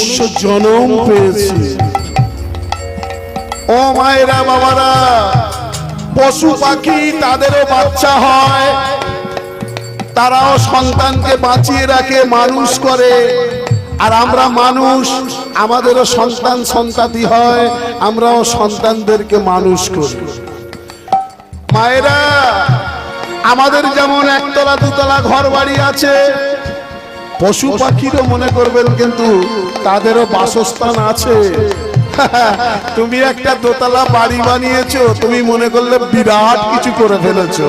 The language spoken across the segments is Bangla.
মনুষ্য জন্ম পেয়েছি। ও মায়েরা বাবারা, পশু পাখি তাদেরও বাচ্চা হয়, তারাও সন্তানকে বাঁচিয়ে রাখে, মানুষ করে। আর আমরা মানুষ, আমাদেরও সন্তান সন্ততি হয়, আমরাও সন্তানদেরকে মানুষ করি। মায়েরা, আমাদের যেমন একতলা দুতলা ঘর বাড়ি আছে, পশু পাখিরও মনে করবেন কিন্তু তাদেরও বাসস্থান আছে। তুমি একটা দোতলা বাড়ি বানিয়েছো, তুমি মনে করলে বিরাট কিছু করে ফেলেছো,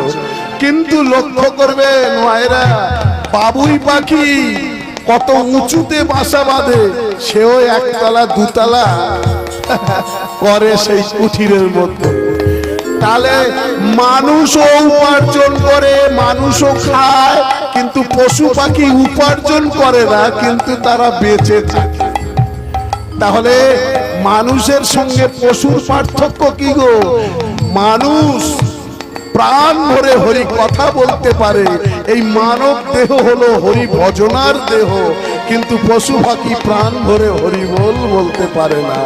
কিন্তু লক্ষ্য করবেন মায়েরা, বাবুই পাখি কত উঁচুতে বাসা বাঁধে, সেও একতলা দুতলা করে সেই কুঠিরের মধ্যে। তাহলে মানুষও উপার্জন করে, মানুষও খায়, কিন্তু পশু পাখি উপার্জন করে না, কিন্তু তারা বেঁচে থাকে। তাহলে মানুষের সঙ্গে পশুর পার্থক্য কি গো? মানুষ প্রাণ ভরে হরি কথা বলতে পারে, এই মানব দেহ হলো হরি ভজনার দেহ, কিন্তু পশু পাখি প্রাণ ভরে হরি বল বলতে পারে না।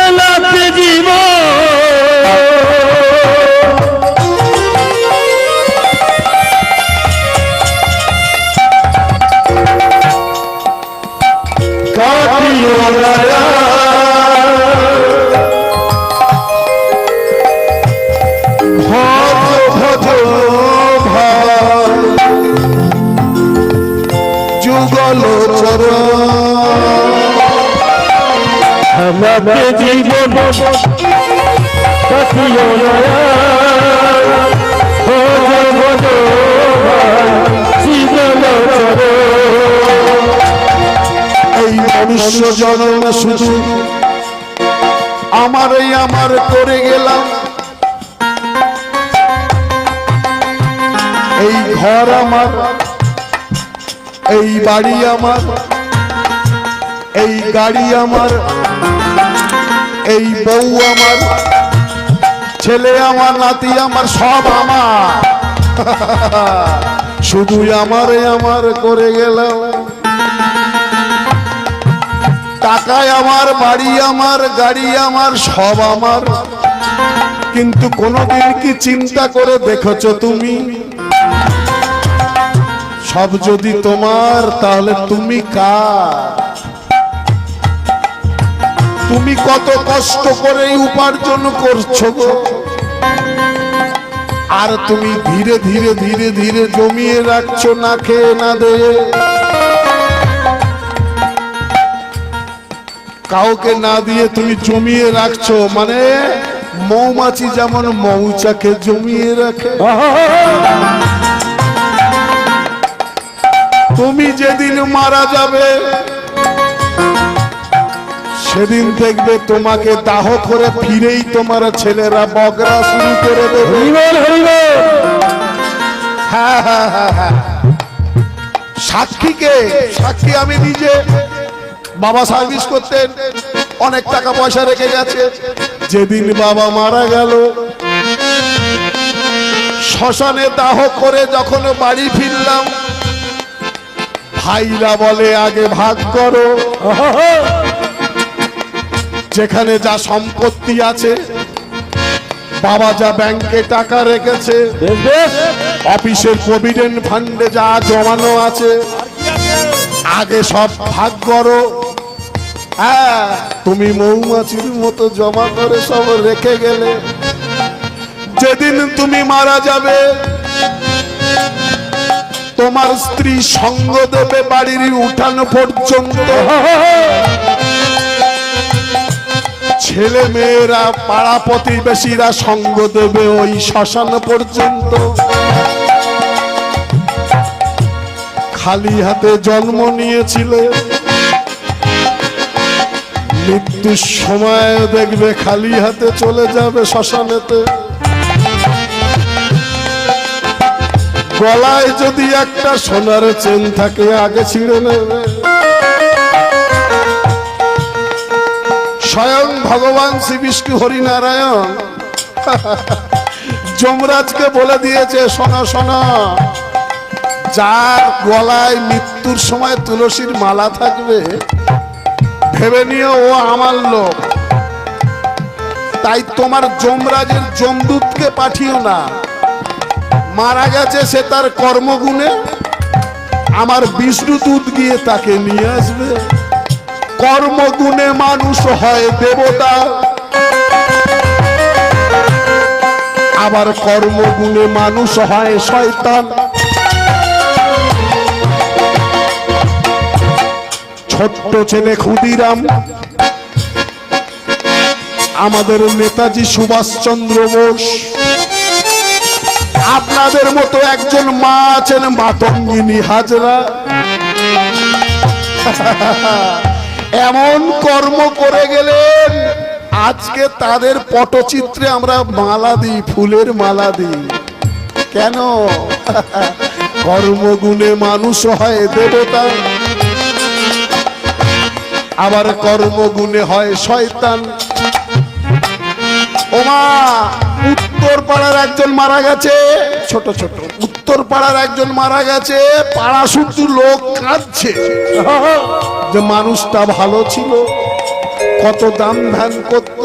আমাকে জীবন কাটিও না, এই মনুষ্য জন্ম শুধু আমার করে গেলাম। এই ঘর আমার, এই বাড়ি আমার, এই গাড়ি আমার, এই বউ আমার, ছেলে আমার, নাতি আমার, সব আমার। শুধু আমার করে গেলাম। টাকায় আমার, বাড়ি আমার, গাড়ি আমার, সব আমার, কিন্তু কোনদিন কি চিন্তা করে দেখেছো তুমি, সব যদি তোমার তাহলে তুমি কার? তুমি কত কষ্ট করে উপার্জন করছো গো, আর তুমি ধীরে ধীরে ধীরে ধীরে জমিয়ে রাখছো না খেয়ে না দিয়ে, কাউকে না দিয়ে তুমি জমিয়ে রাখছো। মানে মৌমাছি যেমন মৌচাকে জমিয়ে রাখে, তুমি যেদিন মারা যাবে সেদিন দেখবে তোমাকে দাহ করে ফিরেই তোমার ছেলেরা বগরা শুরু করে দেবে। হ্যাঁ হ্যাঁ হ্যাঁ হ্যাঁ, সাক্ষীকে, সাক্ষী আমি নিজে। বাবা সার্ভিস করতেন, অনেক টাকা পয়সা রেখে গেছে। যেদিন বাবা মারা গেল, শ্মশানে দাহ করে যখন বাড়ি ফিরলাম, ভাইরা বলে আগে ভাগ করো, যেখানে যা সম্পত্তি আছে, বাবা যা ব্যাংকে টাকা রেখেছে, অফিসের প্রভিডেন্ট ফান্ডে যা জমানো আছে, আগে সব ভাগ করো। হ্যাঁ, তুমি মৌমাছির মতো জমা করে সব রেখে গেলে, যেদিন তুমি মারা যাবে তোমার স্ত্রী সঙ্গ দেবে বাড়ির উঠান পর্যন্ত, ছেলে মেয়েরা পাড়া প্রতিবেশীরা সঙ্গ দেবে ওই শ্মশান পর্যন্ত। খালি হাতে জন্ম নিয়েছিলে, মৃত্যুর সময় দেখবে খালি হাতে চলে যাবে শ্মশানেতে। গলায় যদি একটা সোনার চেন থাকে আগে ছিঁড়ে নেবে। স্বয়ং ভগবান শ্রী বিষ্ণু হরিনারায়ণ যমরাজকে বলে দিয়েছে, শোনো শোনো, যার গলায় মৃত্যুর সময় তুলসীর মালা থাকবে ভেবে নিও ও আমার লোক। তাই তোমার যমরাজের যমদূতকে পাঠিও না, মারা গেছে সে তার কর্মগুণে, আমার বিষ্ণুদূত গিয়ে তাকে নিয়ে আসবে। কর্মগুণে মানুষ হয় দেবতা, আবার কর্মগুণে মানুষ হয় শয়তান। ছোট্ট ছেলে ক্ষুদিরাম, আমাদের নেতাজি সুভাষচন্দ্র বোস, আপনাদের মতো একজন মা আছেন মাতঙ্গিনী হাজরা, এমন কর্ম করে গেলেন আজকে তাদের পটচিত্রে আমরা মালা দিই, ফুলের মালা দিই। কেন? কর্মগুণে মানুষ হয় দেবতা, আবার কর্মগুণে হয় শয়তান। ওমা, উত্তর পাড়ার একজন মারা গেছে, ছোট ছোট উত্তর পাড়ার একজন মারা গেছে, পাড়া শুধু লোক কাঁদছে যে মানুষটা ভালো ছিল, কত দাম ধ্যান করত,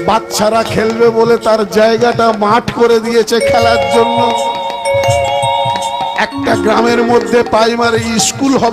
বাচ্চারা খেলবে বলে তার জায়গাটা মাঠ করে দিয়েছে খেলার জন্য। একটা গ্রামের মধ্যে প্রাইমারি স্কুল হবে